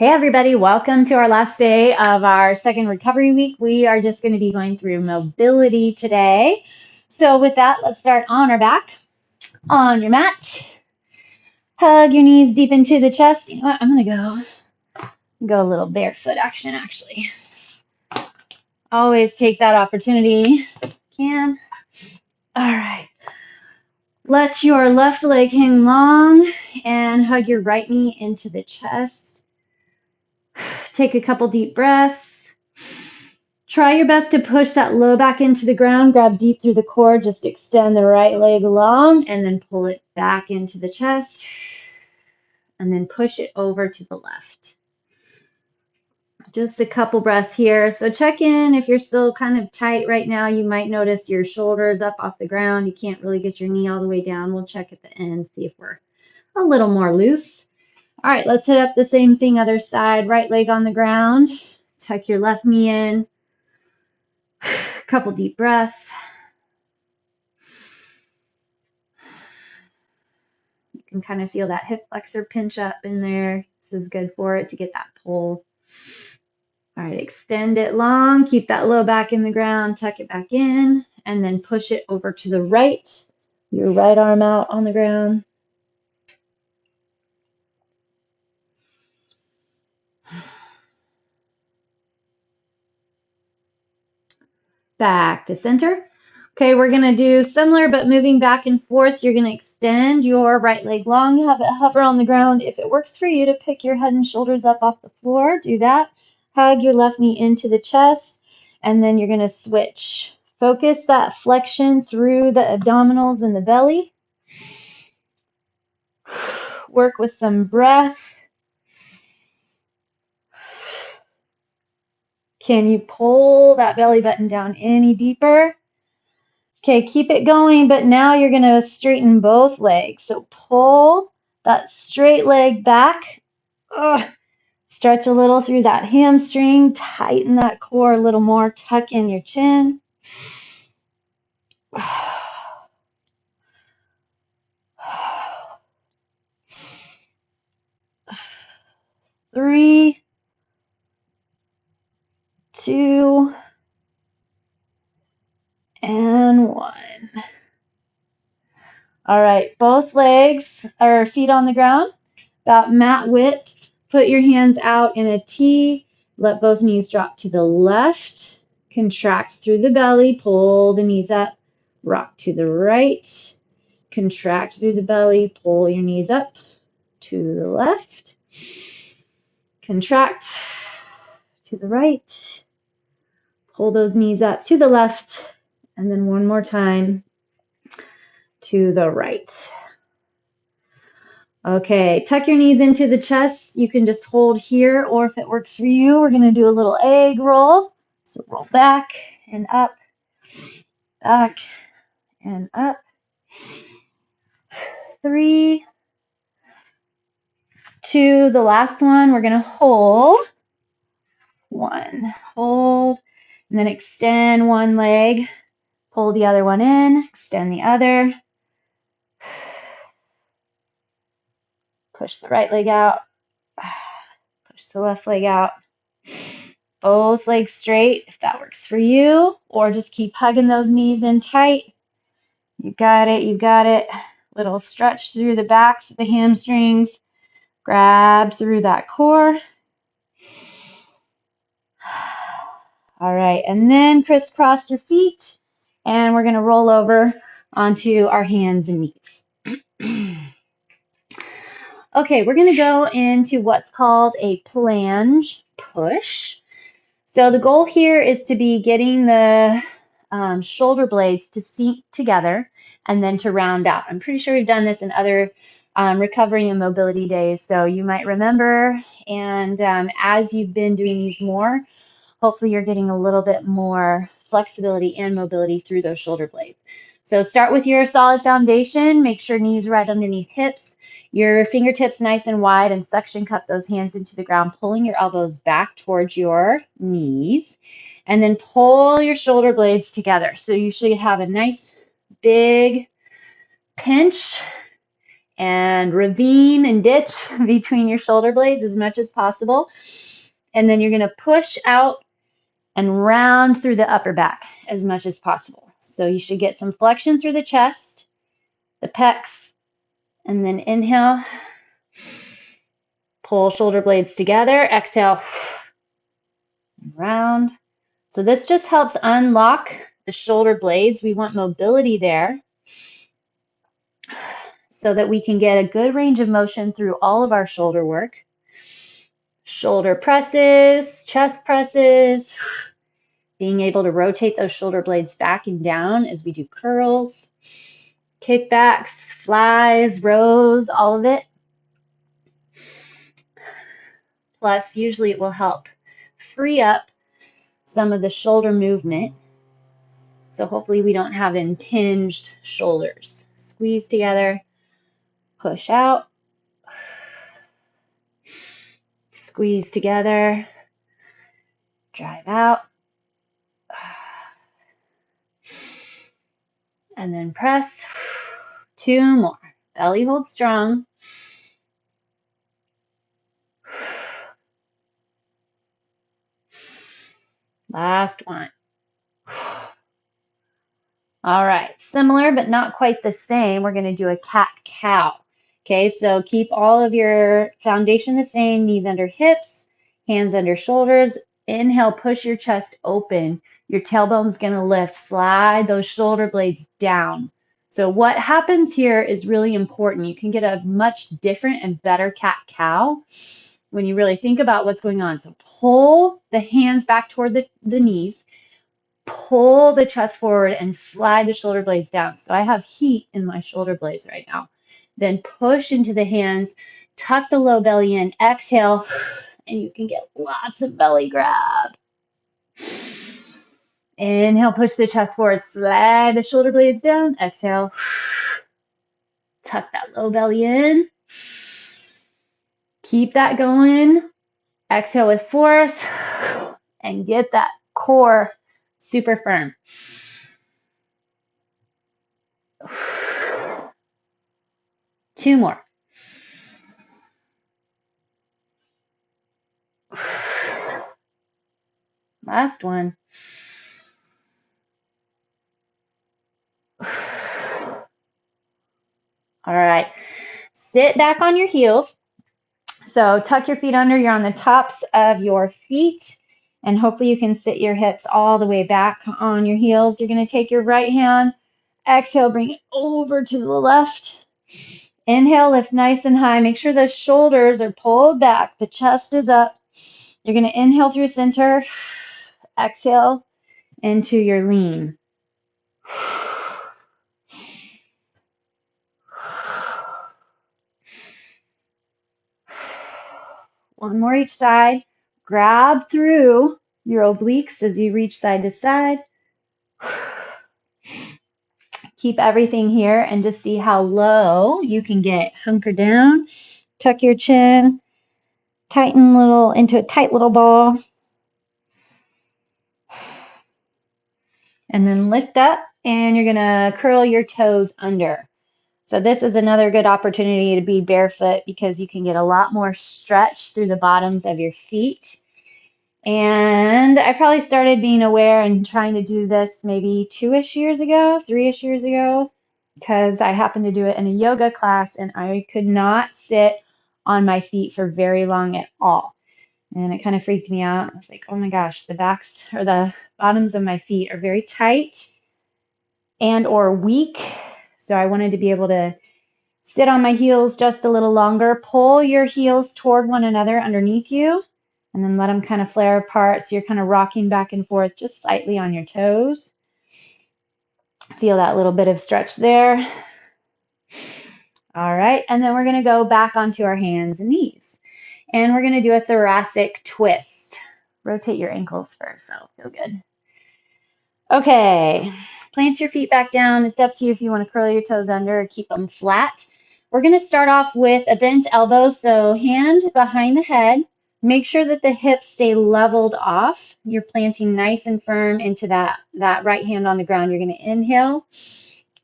Hey everybody, welcome to our last day of our second recovery week. We are just going to be going through mobility today. So with that, let's start on our back, on your mat. Hug your knees deep into the chest. You know what? I'm going to go a little barefoot action actually. Always take that opportunity. Can. All right. Let your left leg hang long and hug your right knee into the chest. Take a couple deep breaths. Try your best to push that low back into the ground. Grab deep through the core. Just extend the right leg long and then pull it back into the chest. And then push it over to the left. Just a couple breaths here. So check in if you're still kind of tight right now. You might notice your shoulders up off the ground. You can't really get your knee all the way down. We'll check at the end, see if we're a little more loose. All right, let's hit up the same thing, other side. Right leg on the ground. Tuck your left knee in. Couple deep breaths. You can kind of feel that hip flexor pinch up in there. This is good for it to get that pull. All right, extend it long. Keep that low back in the ground. Tuck it back in. And then push it over to the right. Your right arm out on the ground. Back to center. Okay, we're going to do similar, but moving back and forth. You're going to extend your right leg long, have it hover on the ground. If it works for you to pick your head and shoulders up off the floor, do that. Hug your left knee into the chest, and then you're going to switch. Focus that flexion through the abdominals and the belly. Work with some breath. Can you pull that belly button down any deeper? Okay, keep it going, but now you're going to straighten both legs. So pull that straight leg back. Ugh. Stretch a little through that hamstring. Tighten that core a little more. Tuck in your chin. 3, 2, and 1. All right, both legs or feet on the ground, about mat width. Put your hands out in a T. Let both knees drop to the left. Contract through the belly. Pull the knees up. Rock to the right. Contract through the belly. Pull your knees up to the left. Contract to the right. Pull those knees up to the left. And then one more time to the right. Okay, tuck your knees into the chest. You can just hold here, or if it works for you, we're going to do a little egg roll. So roll back and up, back and up. 3, 2, the last one, we're going to hold. 1, hold, and then extend one leg. Pull the other one in, extend the other. Push the right leg out. Push the left leg out. Both legs straight if that works for you, or just keep hugging those knees in tight. You got it, you got it. Little stretch through the backs of the hamstrings. Grab through that core. All right, and then crisscross your feet, and we're going to roll over onto our hands and knees. Okay, we're going to go into what's called a planche push. So the goal here is to be getting the shoulder blades to sink together and then to round out. I'm pretty sure we've done this in other recovery and mobility days, so you might remember. And as you've been doing these more, hopefully you're getting a little bit more flexibility and mobility through those shoulder blades. So start with your solid foundation. Make sure knees right underneath hips. Your fingertips nice and wide, and suction cup those hands into the ground, pulling your elbows back towards your knees. And then pull your shoulder blades together. So you should have a nice big pinch and ravine and ditch between your shoulder blades as much as possible. And then you're going to push out and round through the upper back as much as possible. So you should get some flexion through the chest, the pecs, and then inhale, pull shoulder blades together, exhale, round. So this just helps unlock the shoulder blades. We want mobility there so that we can get a good range of motion through all of our shoulder work. Shoulder presses, chest presses, being able to rotate those shoulder blades back and down as we do curls, kickbacks, flies, rows, all of it. Plus, usually it will help free up some of the shoulder movement. So hopefully we don't have impinged shoulders. Squeeze together, push out, squeeze together, drive out, and then press. 2 more. Belly hold strong. Last one. All right, similar but not quite the same. We're going to do a cat-cow. Okay, so keep all of your foundation the same, knees under hips, hands under shoulders. Inhale, push your chest open. Your tailbone's going to lift. Slide those shoulder blades down. So what happens here is really important. You can get a much different and better cat-cow when you really think about what's going on. So pull the hands back toward the knees. Pull the chest forward and slide the shoulder blades down. So I have heat in my shoulder blades right now. Then push into the hands, tuck the low belly in, exhale, and you can get lots of belly grab. Inhale, push the chest forward, slide the shoulder blades down, exhale, tuck that low belly in. Keep that going. Exhale with force and get that core super firm. Two more. Last one. All right. Sit back on your heels. So tuck your feet under. You're on the tops of your feet. And hopefully you can sit your hips all the way back on your heels. You're going to take your right hand. Exhale, bring it over to the left. Inhale, lift nice and high. Make sure the shoulders are pulled back. The chest is up. You're going to inhale through center. Exhale into your lean. One more each side. Grab through your obliques as you reach side to side. Keep everything here and just see how low you can get. Hunker down, tuck your chin, tighten into a tight little ball. And then lift up and you're gonna curl your toes under. So this is another good opportunity to be barefoot because you can get a lot more stretch through the bottoms of your feet. And I probably started being aware and trying to do this maybe 2-ish years ago, 3-ish years ago, because I happened to do it in a yoga class and I could not sit on my feet for very long at all. And it kind of freaked me out. I was like, oh my gosh, the backs or the bottoms of my feet are very tight and or weak. So I wanted to be able to sit on my heels just a little longer. Pull your heels toward one another underneath you. And then let them kind of flare apart. So you're kind of rocking back and forth just slightly on your toes. Feel that little bit of stretch there. All right. And then we're going to go back onto our hands and knees. And we're going to do a thoracic twist. Rotate your ankles first. That'll feel good. Okay. Plant your feet back down. It's up to you if you want to curl your toes under or keep them flat. We're going to start off with a bent elbow. So hand behind the head. Make sure that the hips stay leveled off. You're planting nice and firm into that right hand on the ground. You're going to inhale,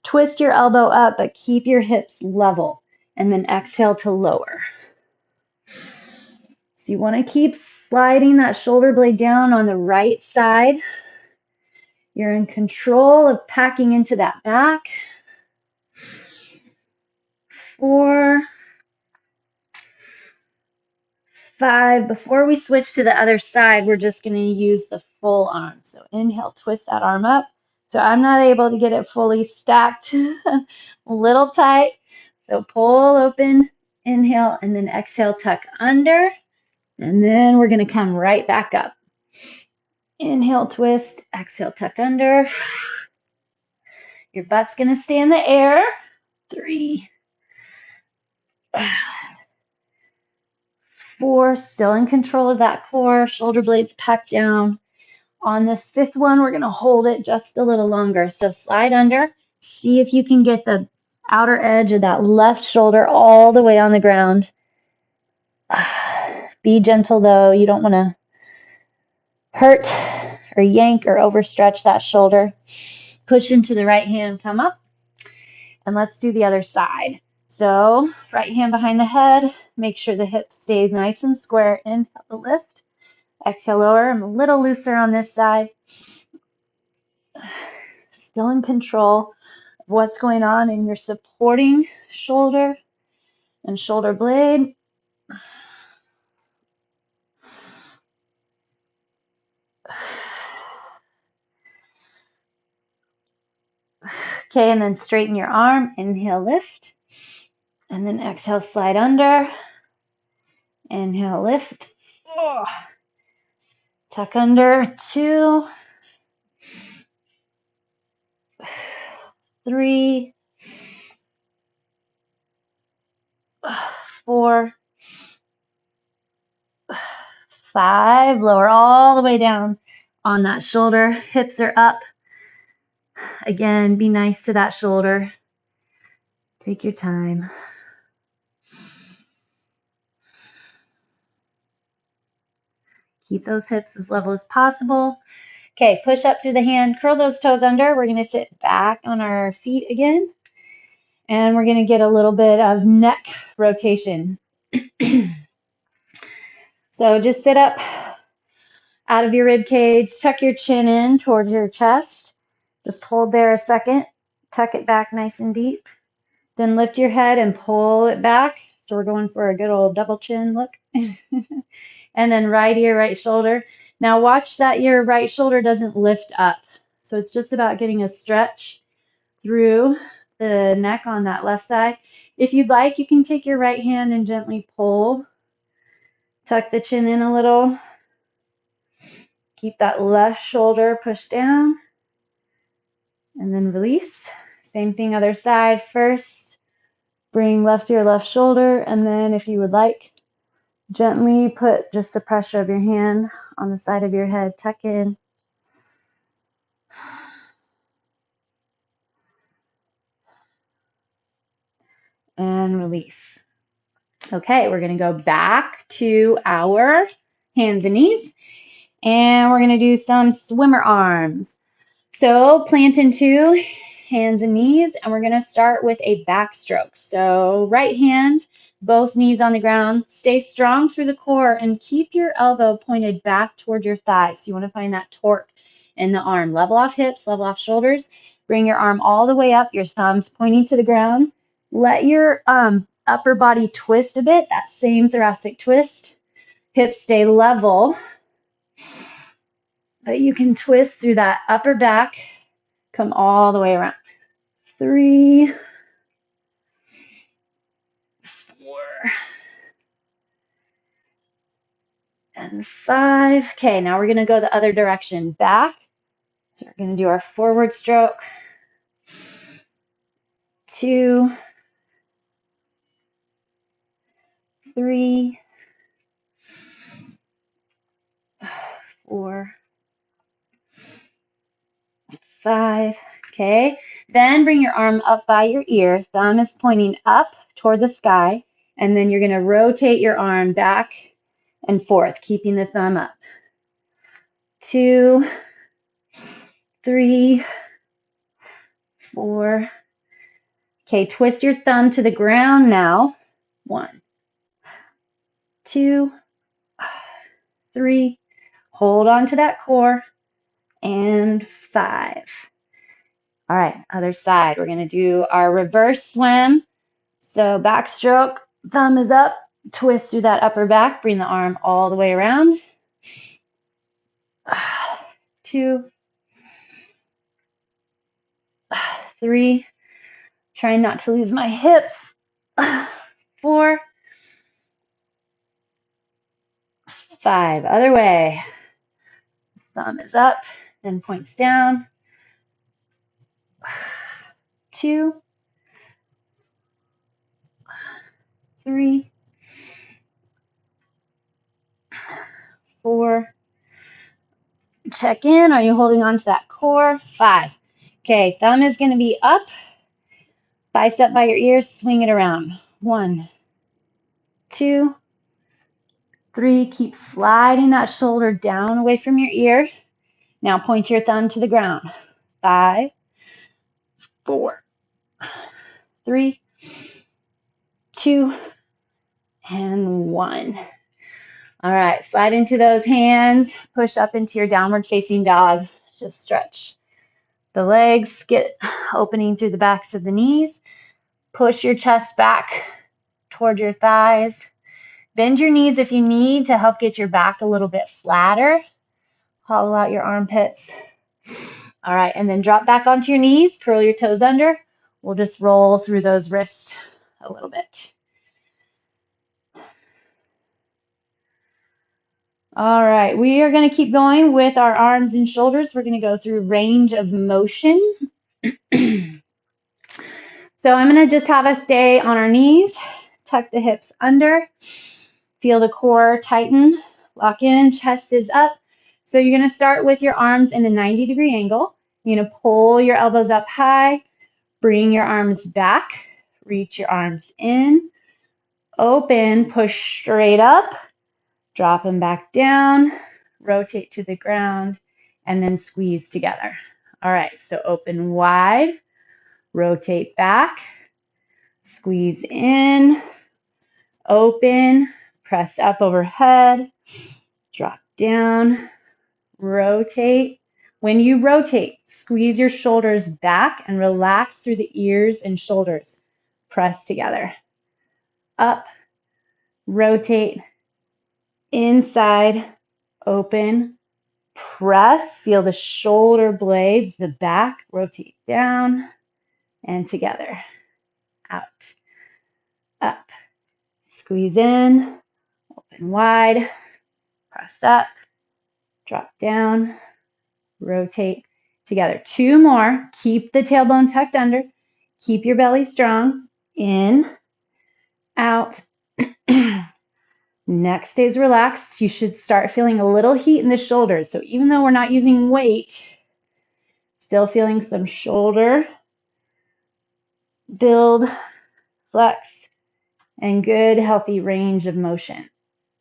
twist your elbow up, but keep your hips level. and then exhale to lower. So you want to keep sliding that shoulder blade down on the right side. You're in control of packing into that back. 4, 5. Before we switch to the other side, we're just going to use the full arm. So inhale, twist that arm up. So I'm not able to get it fully stacked, a little tight. So pull open, inhale, and then exhale, tuck under. And then we're going to come right back up. Inhale, twist, exhale, tuck under. Your butt's going to stay in the air. 3, 4, still in control of that core, shoulder blades packed down. On this 5th one, we're going to hold it just a little longer. So slide under, see if you can get the outer edge of that left shoulder all the way on the ground. Be gentle though, you don't want to hurt or yank or overstretch that shoulder. Push into the right hand, come up, and let's do the other side. So right hand behind the head, make sure the hips stay nice and square. Inhale to lift, exhale lower. I'm a little looser on this side. Still in control of what's going on in your supporting shoulder and shoulder blade. Okay, and then straighten your arm. Inhale, lift. And then exhale, slide under. Inhale, lift. Oh. Tuck under. 2, 3, 4, 5. Lower all the way down on that shoulder. Hips are up. Again, be nice to that shoulder. Take your time. Keep those hips as level as possible. Okay, push up through the hand, curl those toes under. We're going to sit back on our feet again. And we're going to get a little bit of neck rotation. So just sit up out of your rib cage, tuck your chin in towards your chest. Just hold there a second, tuck it back nice and deep. Then lift your head and pull it back. So we're going for a good old double chin look. And then right ear, right shoulder. Now watch that your right shoulder doesn't lift up. So it's just about getting a stretch through the neck on that left side. If you'd like, you can take your right hand and gently pull. Tuck the chin in a little. Keep that left shoulder pushed down. And then release. Same thing other side. First, bring left ear, left shoulder. And then if you would like, gently put just the pressure of your hand on the side of your head. Tuck in. And release. Okay, we're going to go back to our hands and knees. And we're going to do some swimmer arms. So plant into hands and knees, and we're going to start with a backstroke. So right hand, both knees on the ground. Stay strong through the core and keep your elbow pointed back toward your thighs. You want to find that torque in the arm. Level off hips, level off shoulders. Bring your arm all the way up, your thumbs pointing to the ground. Let your upper body twist a bit, that same thoracic twist. Hips stay level, but you can twist through that upper back, come all the way around. 3, 4, and 5. Okay, now we're going to go the other direction, back. So we're going to do our forward stroke. 2, 3, 4, 5. Okay, then bring your arm up by your ear. Thumb is pointing up toward the sky, and then you're going to rotate your arm back and forth, keeping the thumb up. 2, 3, 4. Okay, twist your thumb to the ground now. 1, 2, 3. Hold on to that core. And 5. All right, other side. We're going to do our reverse swim. So backstroke, thumb is up, twist through that upper back, bring the arm all the way around. 2, 3. Trying not to lose my hips. 4, 5. Other way. Thumb is up, then points down. 2, 3, 4. Check in. Are you holding on to that core? 5. Okay, thumb is going to be up. Bicep by your ears. Swing it around. 1, 2, 3. Keep sliding that shoulder down away from your ear. Now point your thumb to the ground. 5, 4, 3, 2, and 1. All right, slide into those hands. Push up into your downward facing dog. Just stretch the legs, get opening through the backs of the knees. Push your chest back toward your thighs. Bend your knees if you need to help get your back a little bit flatter. Hollow out your armpits. All right, and then drop back onto your knees, curl your toes under. We'll just roll through those wrists a little bit. All right, we are going to keep going with our arms and shoulders. We're going to go through range of motion. So I'm going to just have us stay on our knees, tuck the hips under, feel the core tighten, lock in, chest is up. So you're going to start with your arms in a 90-degree angle. You're going to pull your elbows up high, bring your arms back, reach your arms in, open, push straight up, drop them back down, rotate to the ground, and then squeeze together. All right, so open wide, rotate back, squeeze in, open, press up overhead, drop down, rotate. When you rotate, squeeze your shoulders back and relax through the ears and shoulders. Press together. Up, rotate, inside, open, press. Feel the shoulder blades, the back, rotate down and together. Out, up, squeeze in, open wide, press up, drop down, rotate together. 2 more. Keep the tailbone tucked under. Keep your belly strong. In, out. Neck stays relaxed. You should start feeling a little heat in the shoulders. So even though we're not using weight, still feeling some shoulder build, flex, and good healthy range of motion.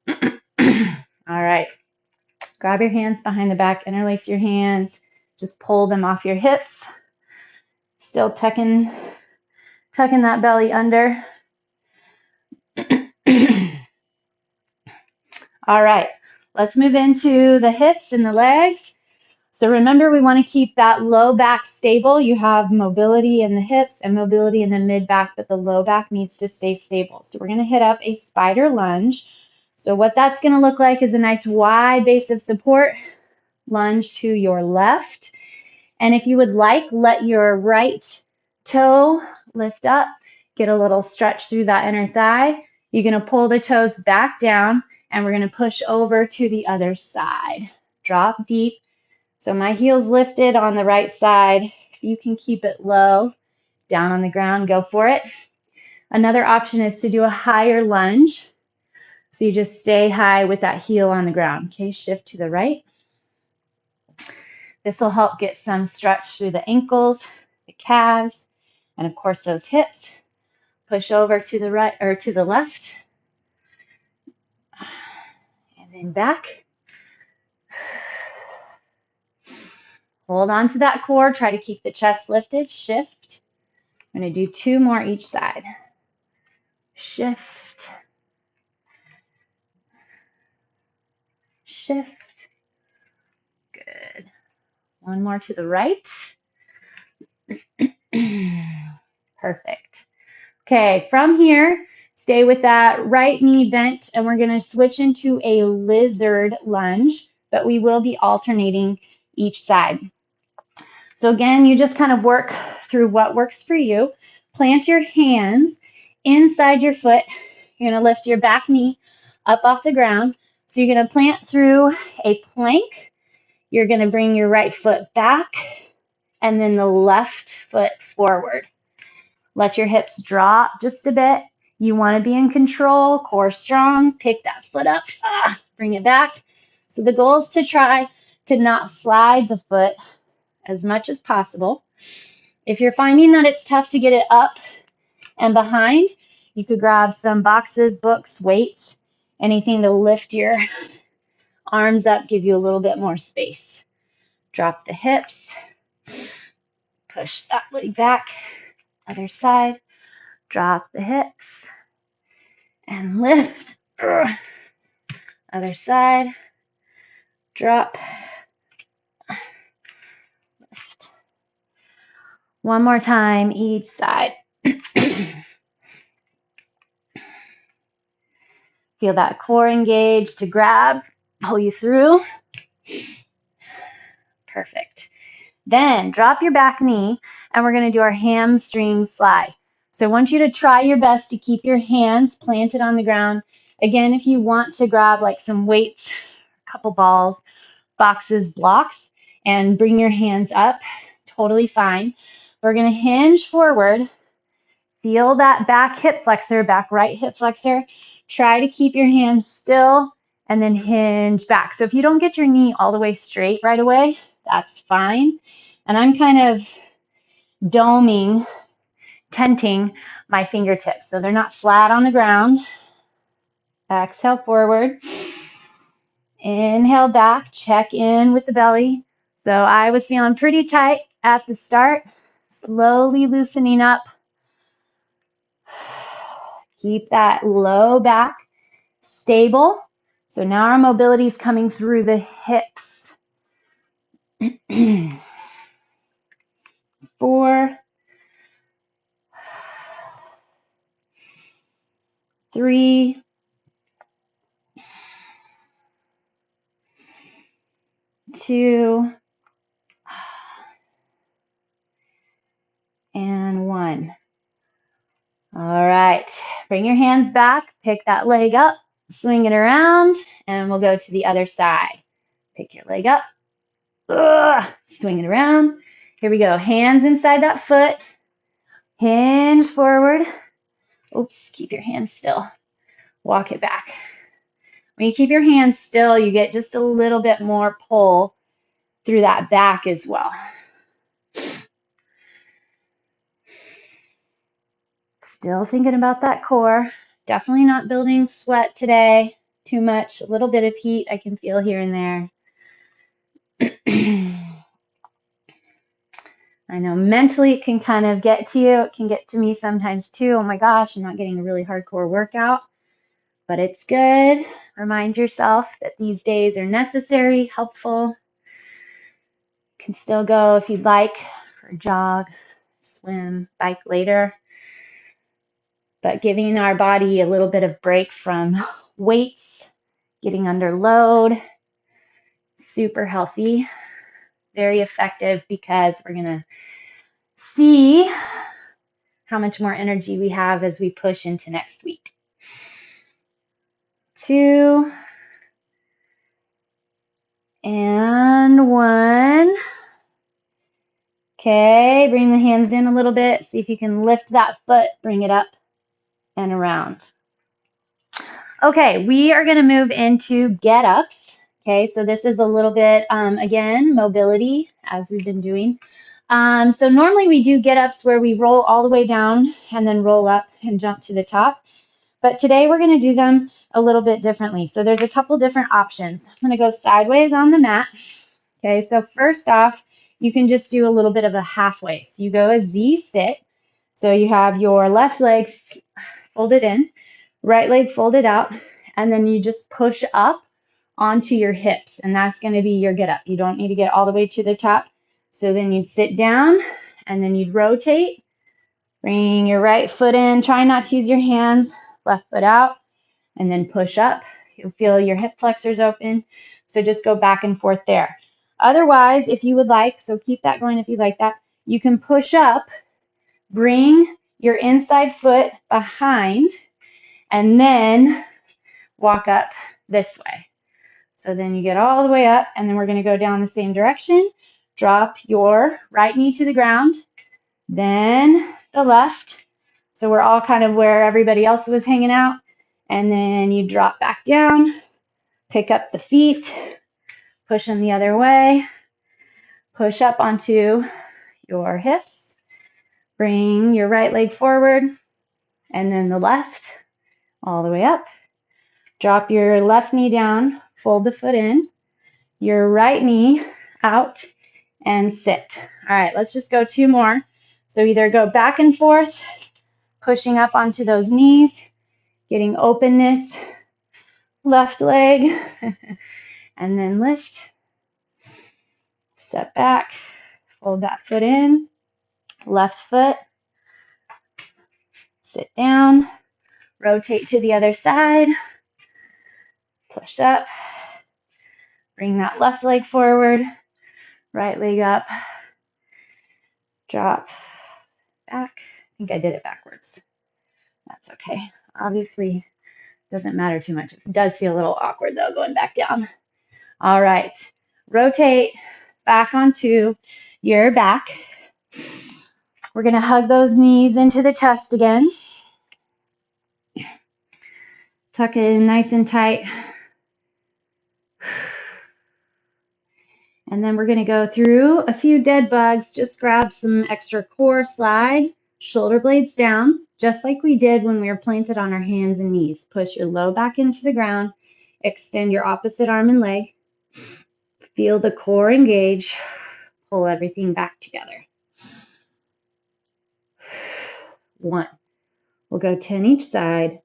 All right. Grab your hands behind the back, interlace your hands, just pull them off your hips. Still tucking that belly under. All right, let's move into the hips and the legs. So remember, we want to keep that low back stable. You have mobility in the hips and mobility in the mid back, but the low back needs to stay stable. So we're going to hit up a spider lunge. So what that's going to look like is a nice wide base of support, lunge to your left. And if you would like, let your right toe lift up, get a little stretch through that inner thigh. You're going to pull the toes back down, and we're going to push over to the other side. Drop deep. So my heel's lifted on the right side. If you can keep it low, down on the ground, go for it. Another option is to do a higher lunge. So you just stay high with that heel on the ground. Okay, shift to the right. This will help get some stretch through the ankles, the calves, and of course those hips. Push over to the right or to the left. And then back. Hold on to that core. Try to keep the chest lifted. Shift. I'm going to do 2 more each side. Shift, shift. Good. 1 more to the right. Perfect. Okay, from here, stay with that right knee bent, and we're going to switch into a lizard lunge, but we will be alternating each side. So again, you just kind of work through what works for you. Plant your hands inside your foot. You're going to lift your back knee up off the ground. So you're going to plant through a plank. You're going to bring your right foot back and then the left foot forward. Let your hips drop just a bit. You want to be in control, core strong. Pick that foot up, bring it back. So the goal is to try to not slide the foot as much as possible. If you're finding that it's tough to get it up and behind, you could grab some boxes, books, weights, anything to lift your arms up, give you a little bit more space. Drop the hips, push that leg back, other side, drop the hips, and lift. Other side, drop, lift. One more time, each side. Feel that core engage to grab, pull you through. Perfect. Then drop your back knee, and we're going to do our hamstring slide. So I want you to try your best to keep your hands planted on the ground. Again, if you want to grab like some weights, a couple balls, boxes, blocks, and bring your hands up, totally fine. We're going to hinge forward. Feel that back hip flexor, back right hip flexor. Try to keep your hands still and then hinge back. So if you don't get your knee all the way straight right away, that's fine. And I'm kind of doming, tenting my fingertips so they're not flat on the ground. Exhale forward. Inhale back, check in with the belly. So I was feeling pretty tight at the start, slowly loosening up. Keep that low back stable. So now our mobility is coming through the hips. 4, 3, 2, and 1. All right, bring your hands back, pick that leg up, swing it around, and we'll go to the other side. Pick your leg up, swing it around. Here we go, hands inside that foot, hinge forward. Oops, keep your hands still. Walk it back. When you keep your hands still, you get just a little bit more pull through that back as well. Still thinking about that core. Definitely not building sweat today too much. A little bit of heat I can feel here and there. I know mentally it can kind of get to you. It can get to me sometimes too. Oh my gosh, I'm not getting a really hardcore workout. But it's good. Remind yourself that these days are necessary, helpful. You can still go if you'd like for a jog, swim, bike later. But giving our body a little bit of break from weights, getting under load, super healthy, very effective because we're going to see how much more energy we have as we push into next week. 2 and 1. Okay, bring the hands in a little bit. See if you can lift that foot, bring it up and around. Okay, we are going to move into get-ups. Okay, so this is a little bit, again, mobility, as we've been doing. So normally we do get-ups where we roll all the way down and then roll up and jump to the top. But today we're going to do them a little bit differently. So there's a couple different options. I'm going to go sideways on the mat. Okay, so first off, you can just do a little bit of a halfway. So you go a Z sit. So you have your left leg folded in, right leg folded out, and then you just push up onto your hips, and that's going to be your get up. You don't need to get all the way to the top. So then you'd sit down, and then you'd rotate, bring your right foot in, try not to use your hands, left foot out, and then push up. You'll feel your hip flexors open, so just go back and forth there. Otherwise, if you would like, so keep that going if you like that, you can push up, bring your inside foot behind, and then walk up this way. So then you get all the way up, and then we're going to go down the same direction. Drop your right knee to the ground, then the left. So we're all kind of where everybody else was hanging out. And then you drop back down, pick up the feet, push them the other way, push up onto your hips, bring your right leg forward, and then the left all the way up. Drop your left knee down, fold the foot in, your right knee out, and sit. All right, let's just go 2 more. So either go back and forth, pushing up onto those knees, getting openness, left leg, and then lift, step back, fold that foot in, left foot, sit down, rotate to the other side, push up, bring that left leg forward, right leg up, drop back. I think I did it backwards. That's okay. Obviously, doesn't matter too much. It does feel a little awkward though, going back down. All right, rotate back onto your back. We're gonna hug those knees into the chest again. Tuck it in nice and tight. And then we're gonna go through a few dead bugs. Just grab some extra core, slide, shoulder blades down, just like we did when we were planted on our hands and knees. Push your low back into the ground, extend your opposite arm and leg. Feel the core engage, pull everything back together. 1. We'll go 10 each side.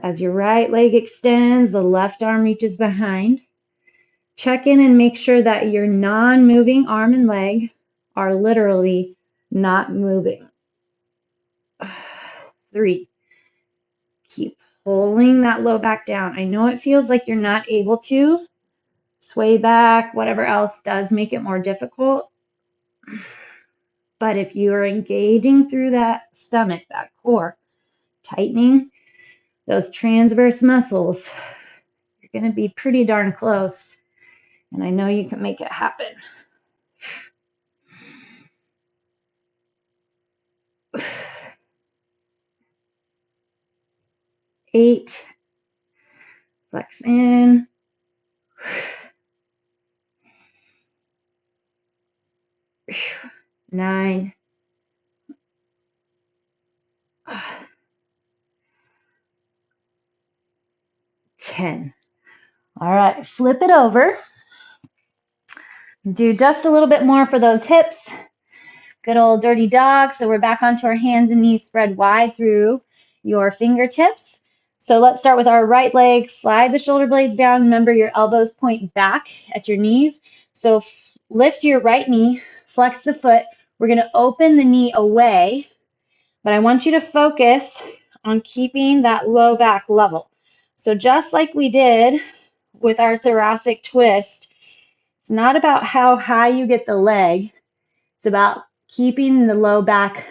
As your right leg extends, the left arm reaches behind. Check in and make sure that your non-moving arm and leg are literally not moving. 3. Keep pulling that low back down. I know it feels like you're not able to. Sway back, whatever else does make it more difficult. But if you are engaging through that stomach, that core, tightening those transverse muscles, you're going to be pretty darn close. And I know you can make it happen. 8. Flex in. 9. 10. All right, flip it over. Do just a little bit more for those hips. Good old dirty dog. So we're back onto our hands and knees spread wide through your fingertips. So let's start with our right leg. Slide the shoulder blades down. Remember, your elbows point back at your knees. So lift your right knee, flex the foot. We're going to open the knee away, but I want you to focus on keeping that low back level. So just like we did with our thoracic twist, it's not about how high you get the leg. It's about keeping the low back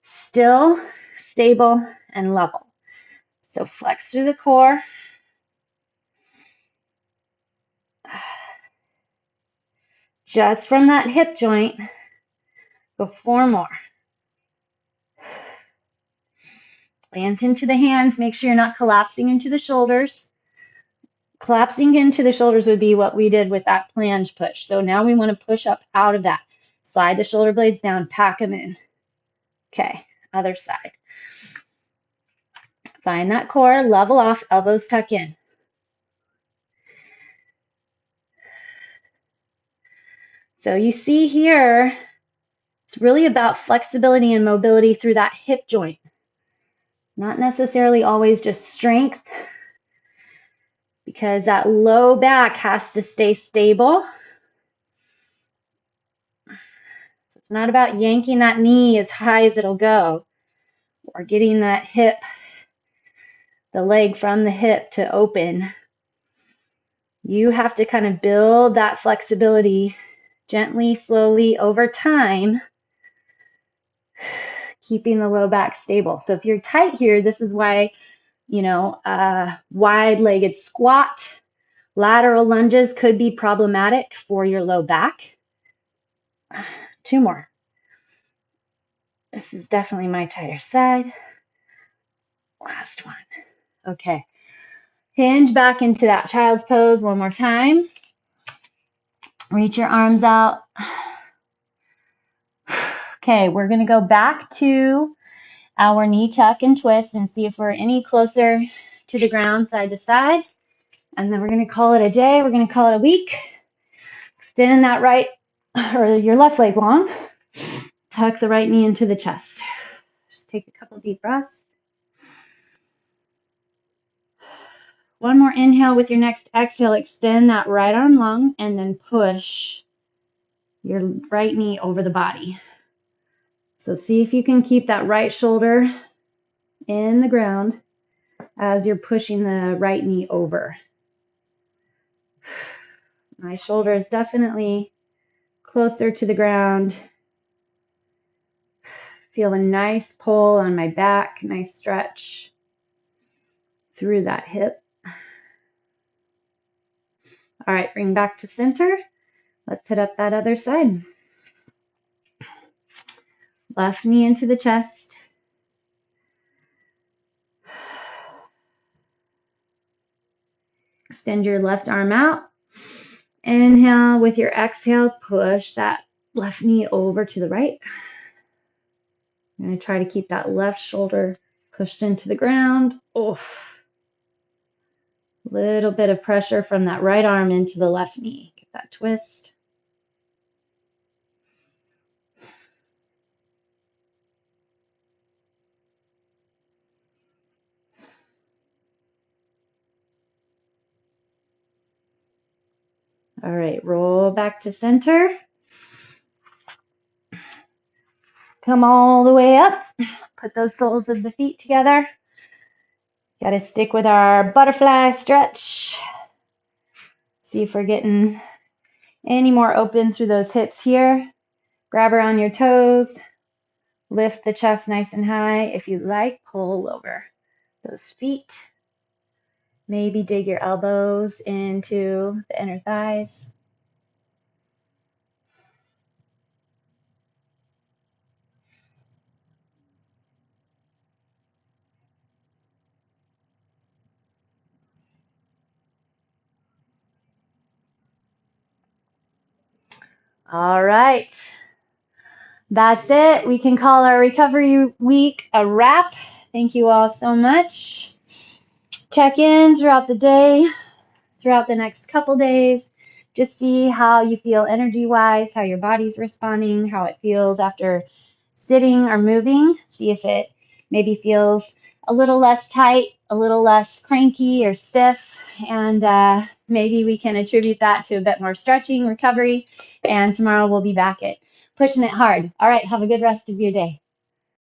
still, stable, and level. So flex through the core. Just from that hip joint, go 4 more. Plant into the hands. Make sure you're not collapsing into the shoulders. Collapsing into the shoulders would be what we did with that plunge push. So now we want to push up out of that. Slide the shoulder blades down, pack them in. Okay, other side. Find that core, level off, elbows tuck in. So you see here, It's really about flexibility and mobility through that hip joint. Not necessarily always just strength, because that low back has to stay stable. So it's not about yanking that knee as high as it'll go or getting that hip, the leg from the hip to open. You have to kind of build that flexibility gently, slowly over time, keeping the low back stable. So if you're tight here, this is why, wide-legged squat, lateral lunges could be problematic for your low back. 2 more. This is definitely my tighter side. Last one. Okay. Hinge back into that child's pose one more time. Reach your arms out. Okay, we're going to go back to our knee tuck and twist and see if we're any closer to the ground side to side. And then we're going to call it a day. We're going to call it a week. Extend that right or your left leg long. Tuck the right knee into the chest. Just take a couple deep breaths. One more inhale with your next exhale. Extend that right arm long and then push your right knee over the body. So see if you can keep that right shoulder in the ground as you're pushing the right knee over. My shoulder is definitely closer to the ground. Feel a nice pull on my back, nice stretch through that hip. All right, bring back to center. Let's hit up that other side. Left knee into the chest. Extend your left arm out. Inhale, with your exhale, push that left knee over to the right. I'm going to try to keep that left shoulder pushed into the ground. Oof. Little bit of pressure from that right arm into the left knee. Get that twist. All right, roll back to center. Come all the way up. Put those soles of the feet together. Got to stick with our butterfly stretch. See if we're getting any more open through those hips here. Grab around your toes. Lift the chest nice and high. If you like, pull over those feet. Maybe dig your elbows into the inner thighs. All right. That's it. We can call our recovery week a wrap. Thank you all so much. Check in throughout the day, throughout the next couple days. Just see how you feel energy-wise, how your body's responding, how it feels after sitting or moving. See if it maybe feels a little less tight, a little less cranky or stiff, and maybe we can attribute that to a bit more stretching, recovery, and tomorrow we'll be back at pushing it hard. All right, have a good rest of your day.